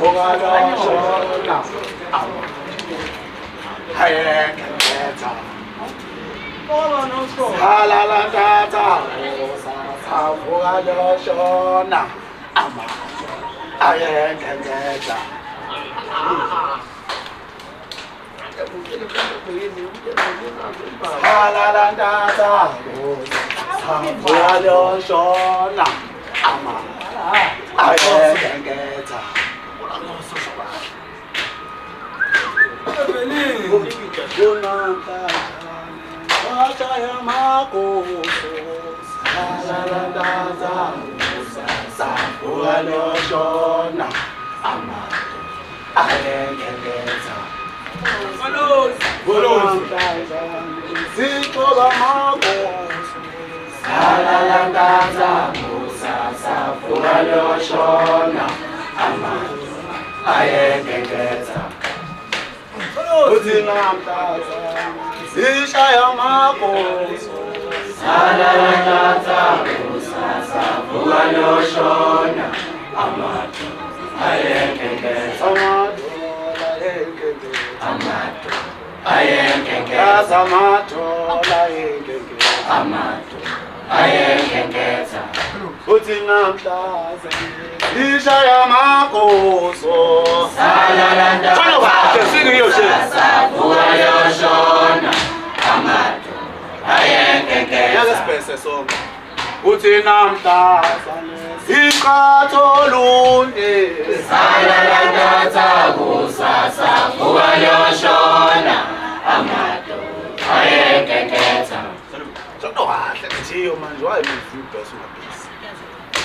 Ukaloshona ayekhetha halala tata ukaloshona ayekhetha halala tata ukaloshona ayekhetha Ishaya makoso salalanda kusasa ukaloshona amato ayekhetha uthi namhlaza ishaya makoso salalanda kusasa ukaloshona amato ayekhetha uthi namhlaza iqatho lunye salalanda kusasa ukaloshona amato ayekhetha Sono kahle kuthiyo manje wayimvuka singabhisi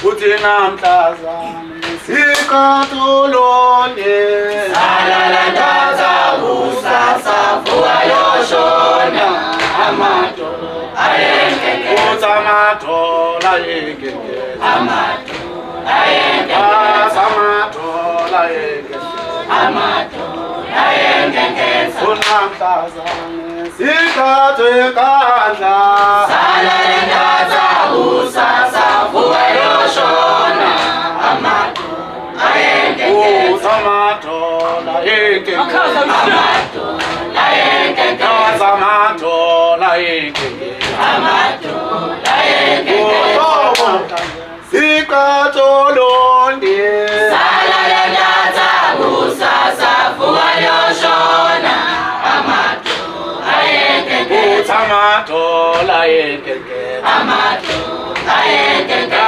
uthi namhlazane iqatho lunye salalanda kusasa ukaloshona amato ayekhetha amatola ayekhetha amato ayekhetha amatola ayekhetha unamhlazane sikhathwe kandla salalanda kusasa ukaloshona amato ayekhetha amatola ayekhetha amato ayekhetha amatola ayekhetha sikhathwe lonke salalanda kusasa ukaloshona amato ayekhetha amatola ayekhetha amato ayekhetha